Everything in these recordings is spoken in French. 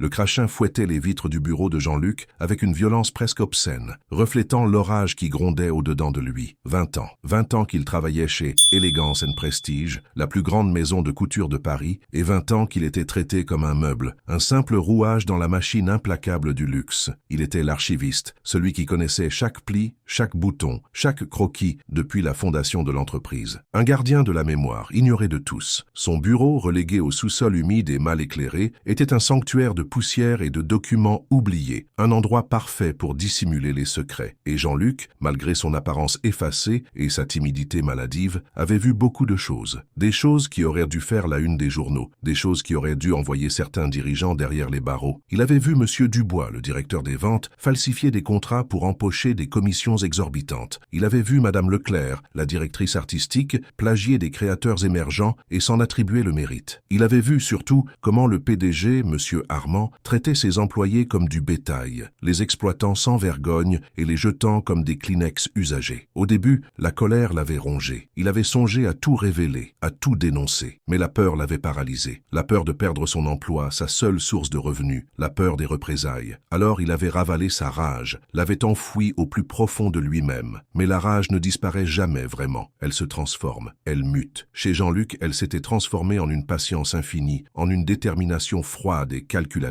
Le crachin fouettait les vitres du bureau de Jean-Luc avec une violence presque obscène, reflétant l'orage qui grondait au-dedans de lui. 20 ans. 20 ans qu'il travaillait chez Elegance & Prestige, la plus grande maison de couture de Paris, et 20 ans qu'il était traité comme un meuble, un simple rouage dans la machine implacable du luxe. Il était l'archiviste, celui qui connaissait chaque pli, chaque bouton, chaque croquis depuis la fondation de l'entreprise. Un gardien de la mémoire, ignoré de tous. Son bureau, relégué au sous-sol humide et mal éclairé, était un sanctuaire de poussière et de documents oubliés, un endroit parfait pour dissimuler les secrets. Et Jean-Luc, malgré son apparence effacée et sa timidité maladive, avait vu beaucoup de choses. Des choses qui auraient dû faire la une des journaux, des choses qui auraient dû envoyer certains dirigeants derrière les barreaux. Il avait vu M. Dubois, le directeur des ventes, falsifier des contrats pour empocher des commissions exorbitantes. Il avait vu Mme Leclerc, la directrice artistique, plagier des créateurs émergents et s'en attribuer le mérite. Il avait vu surtout comment le PDG, M. Armand, traitait ses employés comme du bétail, les exploitant sans vergogne et les jetant comme des Kleenex usagés. Au début, la colère l'avait rongé. Il avait songé à tout révéler, à tout dénoncer. Mais la peur l'avait paralysé. La peur de perdre son emploi, sa seule source de revenus, la peur des représailles. Alors il avait ravalé sa rage, l'avait enfouie au plus profond de lui-même. Mais la rage ne disparaît jamais vraiment. Elle se transforme, elle mute. Chez Jean-Luc, elle s'était transformée en une patience infinie, en une détermination froide et calculatrice.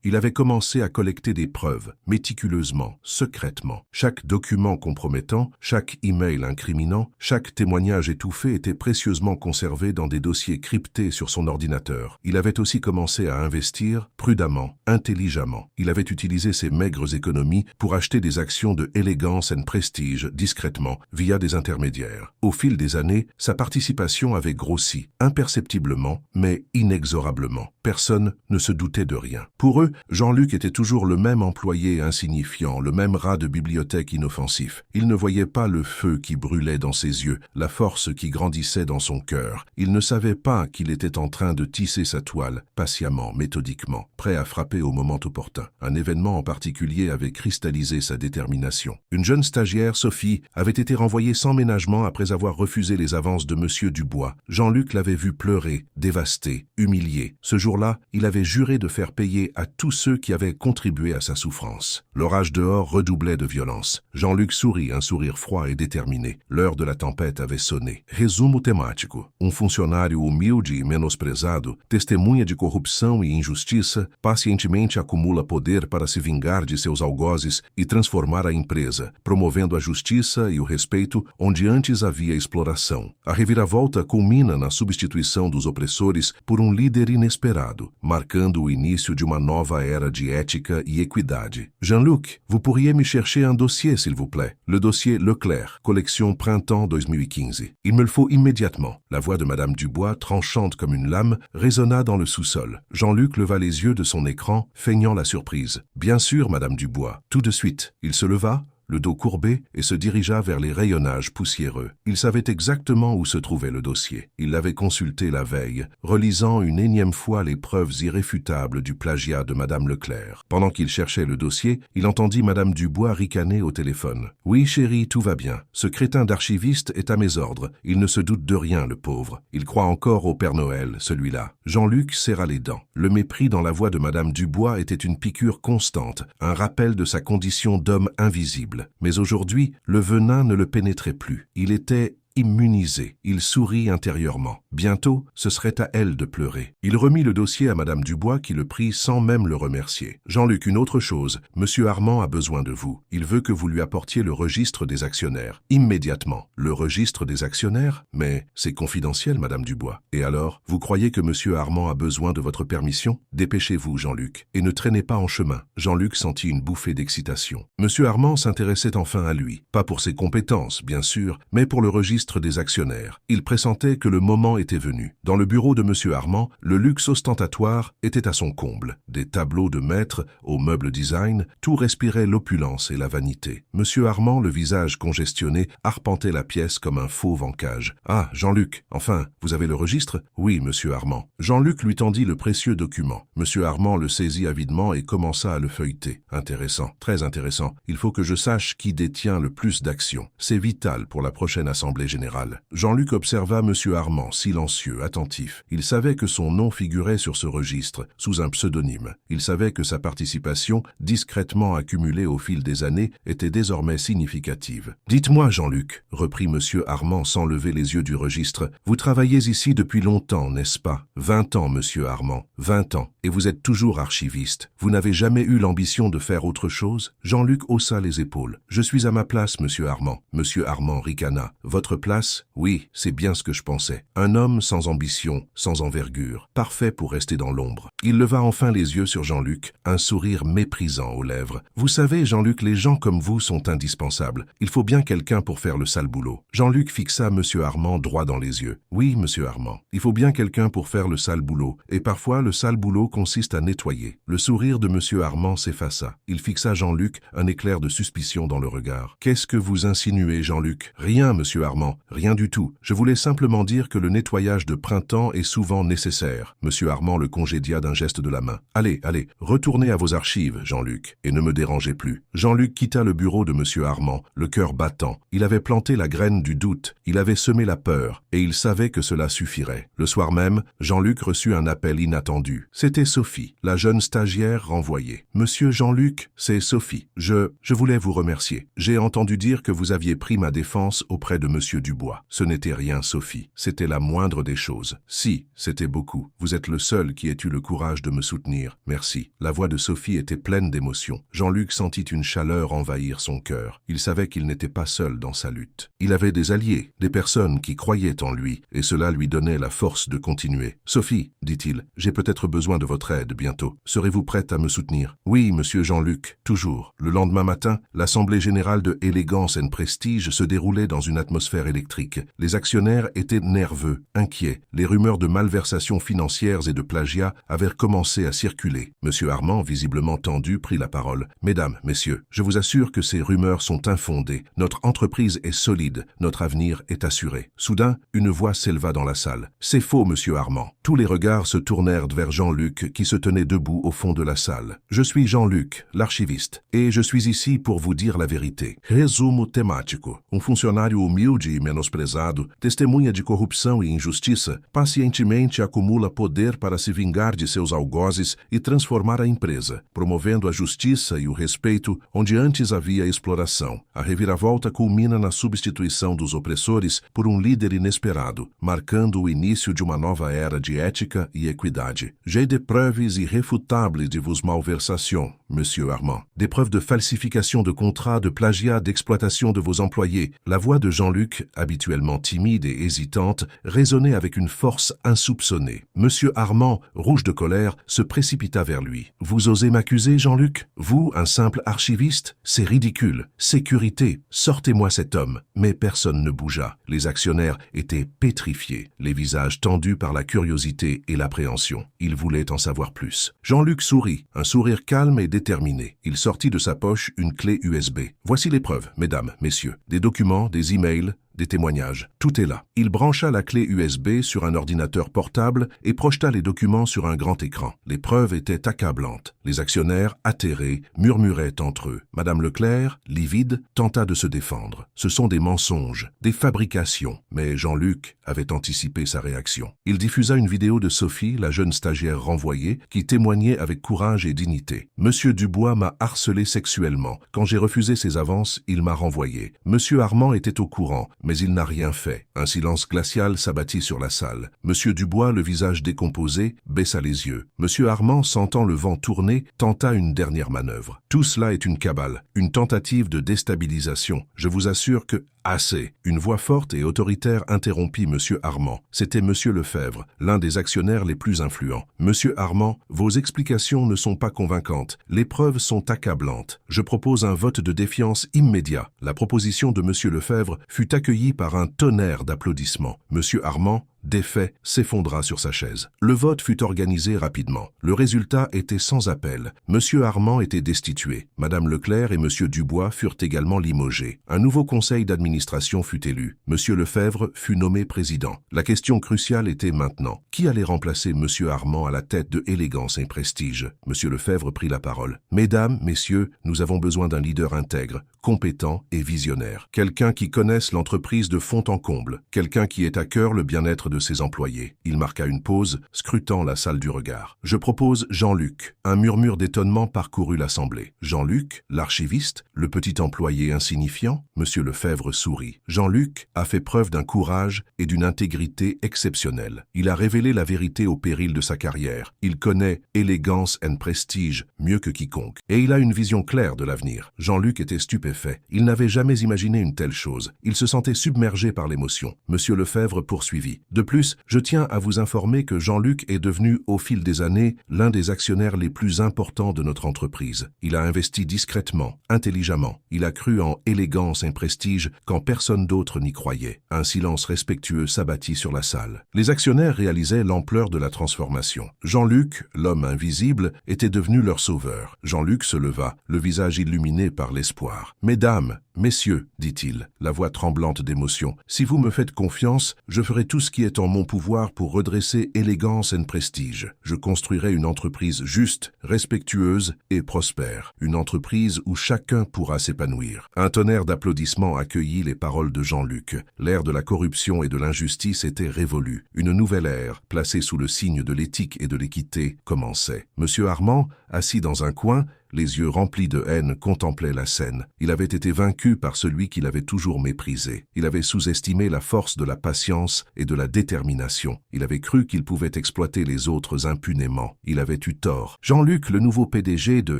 Il avait commencé à collecter des preuves, méticuleusement, secrètement. Chaque document compromettant, chaque email incriminant, chaque témoignage étouffé était précieusement conservé dans des dossiers cryptés sur son ordinateur. Il avait aussi commencé à investir prudemment, intelligemment. Il avait utilisé ses maigres économies pour acheter des actions de Elegance & Prestige discrètement, via des intermédiaires. Au fil des années, sa participation avait grossi, imperceptiblement, mais inexorablement. Personne ne se doutait de rien. Pour eux, Jean-Luc était toujours le même employé insignifiant, le même rat de bibliothèque inoffensif. Ils ne voyaient pas le feu qui brûlait dans ses yeux, la force qui grandissait dans son cœur. Ils ne savaient pas qu'il était en train de tisser sa toile, patiemment, méthodiquement, prêt à frapper au moment opportun. Un événement en particulier avait cristallisé sa détermination. Une jeune stagiaire, Sophie, avait été renvoyée sans ménagement après avoir refusé les avances de M. Dubois. Jean-Luc l'avait vue pleurer, dévastée, humiliée. Ce jour-là, il avait juré de faire payer à tous ceux qui avaient contribué à sa souffrance. L'orage dehors redoublait de violence. Jean-Luc sourit, un sourire froid et déterminé. L'heure de la tempête avait sonné. Resumo temático. Funcionário humilde e menosprezado, testemunha de corrupção e injustiça, pacientemente acumula poder para se vingar de seus algozes e transformar a empresa, promovendo a justiça e o respeito onde antes havia exploração. A reviravolta culmina na substituição dos opressores por um líder inesperado, marcando o início de uma nova era de ética e equidade. Jean-Luc, vous pourriez me chercher un dossier, s'il vous plaît. Le dossier Leclerc, collection Printemps 2015. Il me le faut immédiatement. La voix de Madame Dubois, tranchante comme une lame, résonna dans le sous-sol. Jean-Luc leva les yeux de son écran, feignant la surprise. Bien sûr, Madame Dubois. Tout de suite. Il se leva, le dos courbé, et se dirigea vers les rayonnages poussiéreux. Il savait exactement où se trouvait le dossier. Il l'avait consulté la veille, relisant une énième fois les preuves irréfutables du plagiat de Madame Leclerc. Pendant qu'il cherchait le dossier, il entendit Madame Dubois ricaner au téléphone. « Oui, chérie, tout va bien. Ce crétin d'archiviste est à mes ordres. Il ne se doute de rien, le pauvre. Il croit encore au Père Noël, celui-là. » Jean-Luc serra les dents. Le mépris dans la voix de Madame Dubois était une piqûre constante, un rappel de sa condition d'homme invisible. Mais aujourd'hui, le venin ne le pénétrait plus. Il était immunisé. Il sourit intérieurement. Bientôt, ce serait à elle de pleurer. Il remit le dossier à Madame Dubois qui le prit sans même le remercier. « Jean-Luc, une autre chose. Monsieur Armand a besoin de vous. Il veut que vous lui apportiez le registre des actionnaires. Immédiatement. » « Le registre des actionnaires ? Mais c'est confidentiel, Madame Dubois. Et alors, vous croyez que Monsieur Armand a besoin de votre permission ? Dépêchez-vous, Jean-Luc, et ne traînez pas en chemin. » Jean-Luc sentit une bouffée d'excitation. Monsieur Armand s'intéressait enfin à lui. Pas pour ses compétences, bien sûr, mais pour le registre des actionnaires. Il pressentait que le moment était venu. Dans le bureau de M. Armand, le luxe ostentatoire était à son comble. Des tableaux de maître au meuble design, tout respirait l'opulence et la vanité. M. Armand, le visage congestionné, arpentait la pièce comme un fauve en cage. « Ah, Jean-Luc, enfin, vous avez le registre ?»« Oui, M. Armand. » Jean-Luc lui tendit le précieux document. M. Armand le saisit avidement et commença à le feuilleter. « Intéressant, très intéressant. Il faut que je sache qui détient le plus d'actions. C'est vital pour la prochaine assemblée général. Jean-Luc observa Monsieur Armand, silencieux, attentif. Il savait que son nom figurait sur ce registre, sous un pseudonyme. Il savait que sa participation, discrètement accumulée au fil des années, était désormais significative. « Dites-moi, Jean-Luc, reprit Monsieur Armand sans lever les yeux du registre, vous travaillez ici depuis longtemps, n'est-ce pas? 20 ans, Monsieur Armand, 20 ans, et vous êtes toujours archiviste. Vous n'avez jamais eu l'ambition de faire autre chose ?» Jean-Luc haussa les épaules. « Je suis à ma place, Monsieur Armand. » Monsieur Armand ricana. « Votre place? Oui, c'est bien ce que je pensais. Un homme sans ambition, sans envergure, parfait pour rester dans l'ombre. » Il leva enfin les yeux sur Jean-Luc, un sourire méprisant aux lèvres. « Vous savez, Jean-Luc, les gens comme vous sont indispensables. Il faut bien quelqu'un pour faire le sale boulot. » Jean-Luc fixa Monsieur Armand droit dans les yeux. « Oui, Monsieur Armand, il faut bien quelqu'un pour faire le sale boulot, et parfois le sale boulot consiste à nettoyer. » Le sourire de Monsieur Armand s'effaça. Il fixa Jean-Luc, un éclair de suspicion dans le regard. « Qu'est-ce que vous insinuez, Jean-Luc? »« Rien, Monsieur Armand, rien du tout. Je voulais simplement dire que le nettoyage de printemps est souvent nécessaire. » Monsieur Armand le congédia d'un geste de la main. « Allez, allez, retournez à vos archives, Jean-Luc, et ne me dérangez plus. » Jean-Luc quitta le bureau de Monsieur Armand, le cœur battant. Il avait planté la graine du doute, il avait semé la peur, et il savait que cela suffirait. Le soir même, Jean-Luc reçut un appel inattendu. C'était Sophie, la jeune stagiaire renvoyée. « Monsieur Jean-Luc, c'est Sophie. Je voulais vous remercier. J'ai entendu dire que vous aviez pris ma défense auprès de Monsieur Dubois. Ce n'était rien, Sophie. C'était la moindre des choses. Si, c'était beaucoup. Vous êtes le seul qui ait eu le courage de me soutenir. Merci. » La voix de Sophie était pleine d'émotion. Jean-Luc sentit une chaleur envahir son cœur. Il savait qu'il n'était pas seul dans sa lutte. Il avait des alliés, des personnes qui croyaient en lui, et cela lui donnait la force de continuer. « Sophie, dit-il, j'ai peut-être besoin de votre aide bientôt. Serez-vous prête à me soutenir? » « Oui, Monsieur Jean-Luc, toujours. » Le lendemain matin, l'Assemblée générale de Élégance and Prestige se déroulait dans une atmosphère électrique. Les actionnaires étaient nerveux, inquiets. Les rumeurs de malversations financières et de plagiat avaient commencé à circuler. Monsieur Armand, visiblement tendu, prit la parole. « Mesdames, Messieurs, je vous assure que ces rumeurs sont infondées. Notre entreprise est solide. Notre avenir est assuré. » Soudain, une voix s'éleva dans la salle. « C'est faux, Monsieur Armand. » Tous les regards se tournèrent vers Jean-Luc qui se tenait debout au fond de la salle. « Je suis Jean-Luc, l'archiviste, et je suis ici pour vous dire la vérité. » Resumo temático. Funcionário humilde e menosprezado, testemunha de corrupção e injustiça, pacientemente acumula poder para se vingar de seus algozes e transformar a empresa, promovendo a justiça e o respeito onde antes havia exploração. A reviravolta culmina na substituição dos opressores por líder inesperado, marcando o início de uma nova era de ética e equidade. J'ai des preuves irréfutables de vos malversations, Monsieur Armand. Des preuves de falsification de contrats, de plagiat, d'exploitation de vos employés. La voix de Jean-Luc, habituellement timide et hésitante, résonnait avec une force insoupçonnée. Monsieur Armand, rouge de colère, se précipita vers lui. « Vous osez m'accuser, Jean-Luc? Vous, un simple archiviste? C'est ridicule. Sécurité, sortez-moi cet homme. » Mais personne ne bougea. Les actionnaires étaient pétrifiés, les visages tendus par la curiosité et l'appréhension. Ils voulaient en savoir plus. Jean-Luc sourit, un sourire calme et déterminé. Il sortit de sa poche une clé USB. « Voici les preuves, mesdames, messieurs. Des documents, des emails, des témoignages. Tout est là. » Il brancha la clé USB sur un ordinateur portable et projeta les documents sur un grand écran. Les preuves étaient accablantes. Les actionnaires, atterrés, murmuraient entre eux. Madame Leclerc, livide, tenta de se défendre. Ce sont des mensonges, des fabrications. Mais Jean-Luc avait anticipé sa réaction. Il diffusa une vidéo de Sophie, la jeune stagiaire renvoyée, qui témoignait avec courage et dignité. « Monsieur Dubois m'a harcelé sexuellement. Quand j'ai refusé ses avances, il m'a renvoyé. Monsieur Armand était au courant, mais il n'a rien fait. » Un silence glacial s'abattit sur la salle. Monsieur Dubois, le visage décomposé, baissa les yeux. Monsieur Armand, sentant le vent tourner, tenta une dernière manœuvre. Tout cela est une cabale, une tentative de déstabilisation. Je vous assure que... Assez. Une voix forte et autoritaire interrompit Monsieur Armand. C'était Monsieur Lefebvre, l'un des actionnaires les plus influents. « Monsieur Armand, vos explications ne sont pas convaincantes. Les preuves sont accablantes. Je propose un vote de défiance immédiat. » La proposition de Monsieur Lefebvre fut accueillie par un tonnerre d'applaudissements. Monsieur Armand, défait, s'effondra sur sa chaise. Le vote fut organisé rapidement. Le résultat était sans appel. Monsieur Armand était destitué. Madame Leclerc et Monsieur Dubois furent également limogés. Un nouveau conseil d'administration fut élu. Monsieur Lefebvre fut nommé président. La question cruciale était maintenant. Qui allait remplacer Monsieur Armand à la tête de Élégance et Prestige? Monsieur Lefebvre prit la parole. Mesdames, messieurs, nous avons besoin d'un leader intègre, compétent et visionnaire. Quelqu'un qui connaisse l'entreprise de fond en comble. Quelqu'un qui ait à cœur le bien-être de ses employés. Il marqua une pause, scrutant la salle du regard. Je propose Jean-Luc. Un murmure d'étonnement parcourut l'assemblée. Jean-Luc, l'archiviste, le petit employé insignifiant? Monsieur Lefebvre sourit. Jean-Luc a fait preuve d'un courage et d'une intégrité exceptionnelle. Il a révélé la vérité au péril de sa carrière. Il connaît Élégance and Prestige mieux que quiconque. Et il a une vision claire de l'avenir. Jean-Luc était stupéfait. Il n'avait jamais imaginé une telle chose. Il se sentait submergé par l'émotion. Monsieur Lefebvre poursuivit. De plus, je tiens à vous informer que Jean-Luc est devenu, au fil des années, l'un des actionnaires les plus importants de notre entreprise. Il a investi discrètement, intelligemment. Il a cru en Élégance et Prestige quand personne d'autre n'y croyait. Un silence respectueux s'abattit sur la salle. Les actionnaires réalisaient l'ampleur de la transformation. Jean-Luc, l'homme invisible, était devenu leur sauveur. Jean-Luc se leva, le visage illuminé par l'espoir. « Mesdames, messieurs, dit-il, la voix tremblante d'émotion, si vous me faites confiance, je ferai tout ce qui est en mon pouvoir pour redresser Élégance et Prestige. Je construirai une entreprise juste, respectueuse et prospère. Une entreprise où chacun pourra s'épanouir. » Un tonnerre d'applaudissements accueillit les paroles de Jean-Luc. L'ère de la corruption et de l'injustice était révolue. Une nouvelle ère, placée sous le signe de l'éthique et de l'équité, commençait. Monsieur Armand, assis dans un coin, les yeux remplis de haine, contemplait la scène. Il avait été vaincu par celui qu'il avait toujours méprisé. Il avait sous-estimé la force de la patience et de la détermination. Il avait cru qu'il pouvait exploiter les autres impunément. Il avait eu tort. Jean-Luc, le nouveau PDG de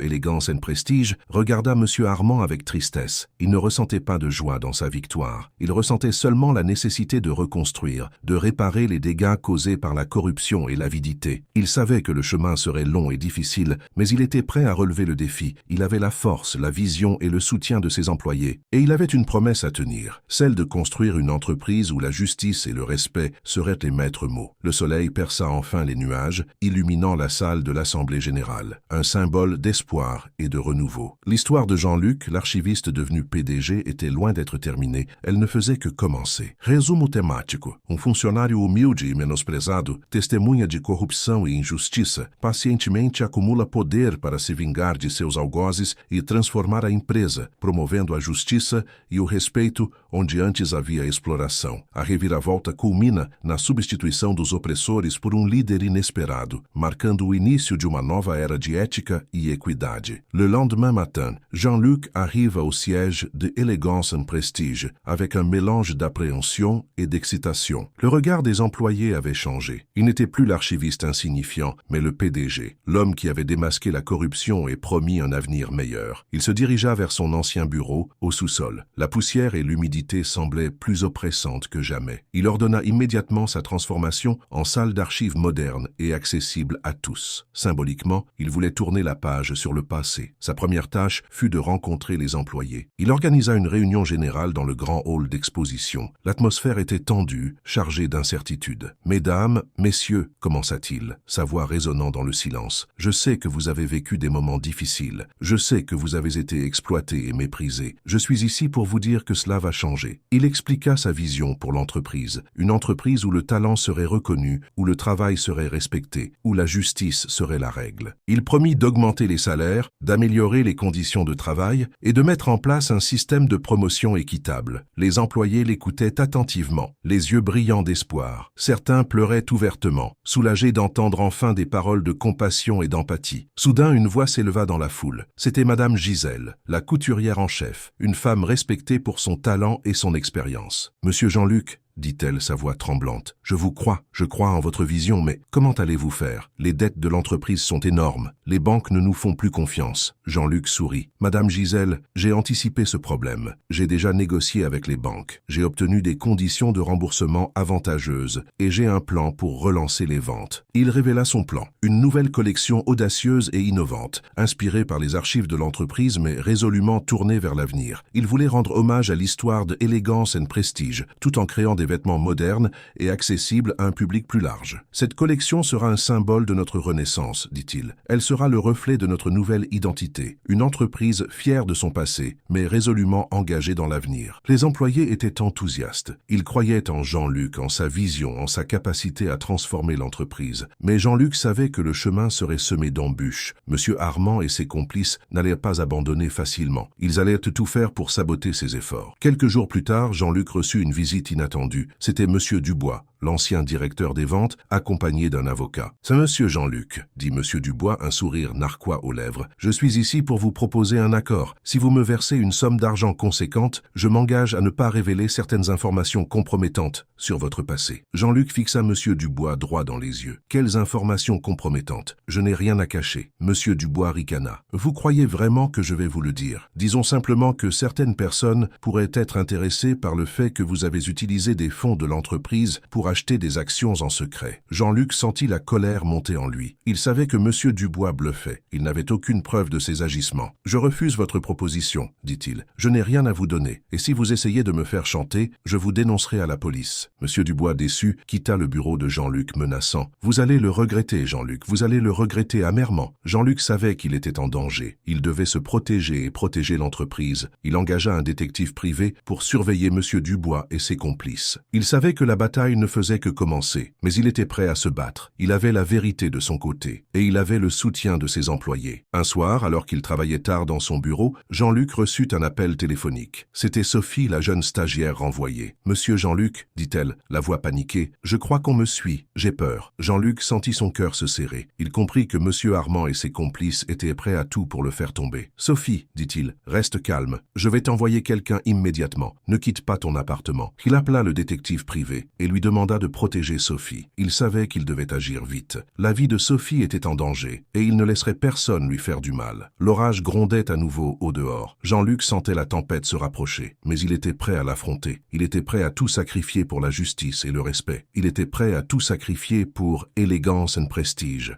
Élégance and Prestige, regarda Monsieur Armand avec tristesse. Il ne ressentait pas de joie dans sa victoire. Il ressentait seulement la nécessité de reconstruire, de réparer les dégâts causés par la corruption et l'avidité. Il savait que le chemin serait long et difficile, mais il était prêt à relever le défi. Il avait la force, la vision et le soutien de ses employés. Et il avait une promesse à tenir, celle de construire une entreprise où la justice et le respect seraient les maîtres mots. Le soleil perça enfin les nuages, illuminant la salle de l'Assemblée générale. Un symbole d'espoir et de renouveau. L'histoire de Jean-Luc, l'archiviste devenu PDG, était loin d'être terminée. Elle ne faisait que commencer. Resumo temático. Funcionário humilde e menosprezado, testemunha de corrupção e injustiça, pacientemente acumula poder para se vingar de seus algozes e transformar a empresa, promovendo a justiça e o respeito onde antes havia exploração. A reviravolta culmina na substituição dos opressores por um líder inesperado, marcando o início de uma nova era de ética e equidade. Le lendemain matin, Jean-Luc arrive au siège de Élégance et Prestige, avec un mélange d'appréhension et d'excitation. Le regard des employés avait changé. Il n'était plus l'archiviste insignifiant, mais le PDG, l'homme qui avait démasqué la corruption et promis un avenir meilleur. Il se dirigea vers son ancien bureau, au sous-sol. La poussière et l'humidité semblaient plus oppressantes que jamais. Il ordonna immédiatement sa transformation en salle d'archives moderne et accessible à tous. Symboliquement, il voulait tourner la page sur le passé. Sa première tâche fut de rencontrer les employés. Il organisa une réunion générale dans le grand hall d'exposition. L'atmosphère était tendue, chargée d'incertitude. « Mesdames, messieurs, commença-t-il, sa voix résonnant dans le silence, je sais que vous avez vécu des moments difficiles. Je sais que vous avez été exploités et méprisés. Je suis ici pour vous dire que cela va changer. » Il expliqua sa vision pour l'entreprise. Une entreprise où le talent serait reconnu, où le travail serait respecté, où la justice serait la règle. Il promit d'augmenter les salaires, d'améliorer les conditions de travail et de mettre en place un système de promotion équitable. Les employés l'écoutaient attentivement, les yeux brillants d'espoir. Certains pleuraient ouvertement, soulagés d'entendre enfin des paroles de compassion et d'empathie. Soudain, une voix s'éleva dans la foule. C'était Madame Gisèle, la couturière en chef, une femme respectée pour son talent et son expérience. « Monsieur Jean-Luc, » dit-elle, sa voix tremblante. « Je crois en votre vision, mais comment allez-vous faire? Les dettes de l'entreprise sont énormes. Les banques ne nous font plus confiance. » Jean-Luc sourit. « Madame Gisèle, j'ai anticipé ce problème. J'ai déjà négocié avec les banques. J'ai obtenu des conditions de remboursement avantageuses et j'ai un plan pour relancer les ventes. » Il révéla son plan. Une nouvelle collection audacieuse et innovante, inspirée par les archives de l'entreprise mais résolument tournée vers l'avenir. Il voulait rendre hommage à l'histoire de Élégance et Prestige, tout en créant des vêtements modernes et accessibles à un public plus large. Cette collection sera un symbole de notre renaissance, dit-il. Elle sera le reflet de notre nouvelle identité, une entreprise fière de son passé, mais résolument engagée dans l'avenir. Les employés étaient enthousiastes. Ils croyaient en Jean-Luc, en sa vision, en sa capacité à transformer l'entreprise. Mais Jean-Luc savait que le chemin serait semé d'embûches. Monsieur Armand et ses complices n'allaient pas abandonner facilement. Ils allaient tout faire pour saboter ses efforts. Quelques jours plus tard, Jean-Luc reçut une visite inattendue. C'était Monsieur Dubois, l'ancien directeur des ventes, accompagné d'un avocat. « C'est Monsieur Jean-Luc, » dit Monsieur Dubois, un sourire narquois aux lèvres. « Je suis ici pour vous proposer un accord. Si vous me versez une somme d'argent conséquente, je m'engage à ne pas révéler certaines informations compromettantes sur votre passé. » Jean-Luc fixa Monsieur Dubois droit dans les yeux. « Quelles informations compromettantes? Je n'ai rien à cacher. » Monsieur Dubois ricana. « Vous croyez vraiment que je vais vous le dire? Disons simplement que certaines personnes pourraient être intéressées par le fait que vous avez utilisé des fonds de l'entreprise pour acheter des actions en secret. » Jean-Luc sentit la colère monter en lui. Il savait que Monsieur Dubois bluffait. Il n'avait aucune preuve de ses agissements. « Je refuse votre proposition, » dit-il. « Je n'ai rien à vous donner. Et si vous essayez de me faire chanter, je vous dénoncerai à la police. » Monsieur Dubois, déçu, quitta le bureau de Jean-Luc, menaçant. « Vous allez le regretter, Jean-Luc. Vous allez le regretter amèrement. » Jean-Luc savait qu'il était en danger. Il devait se protéger et protéger l'entreprise. Il engagea un détective privé pour surveiller Monsieur Dubois et ses complices. Il savait que la bataille ne faisait que commencer, mais il était prêt à se battre. Il avait la vérité de son côté, et il avait le soutien de ses employés. Un soir, alors qu'il travaillait tard dans son bureau, Jean-Luc reçut un appel téléphonique. C'était Sophie, la jeune stagiaire renvoyée. « Monsieur Jean-Luc, » dit-elle, la voix paniquée, « je crois qu'on me suit. J'ai peur. » Jean-Luc sentit son cœur se serrer. Il comprit que Monsieur Armand et ses complices étaient prêts à tout pour le faire tomber. « Sophie, » dit-il, « reste calme. Je vais t'envoyer quelqu'un immédiatement. Ne quitte pas ton appartement. » Il appela le détective privé et lui demanda de protéger Sophie. Il savait qu'il devait agir vite. La vie de Sophie était en danger et il ne laisserait personne lui faire du mal. L'orage grondait à nouveau au dehors. Jean-Luc sentait la tempête se rapprocher, mais il était prêt à l'affronter. Il était prêt à tout sacrifier pour la justice et le respect. Il était prêt à tout sacrifier pour élégance et prestige.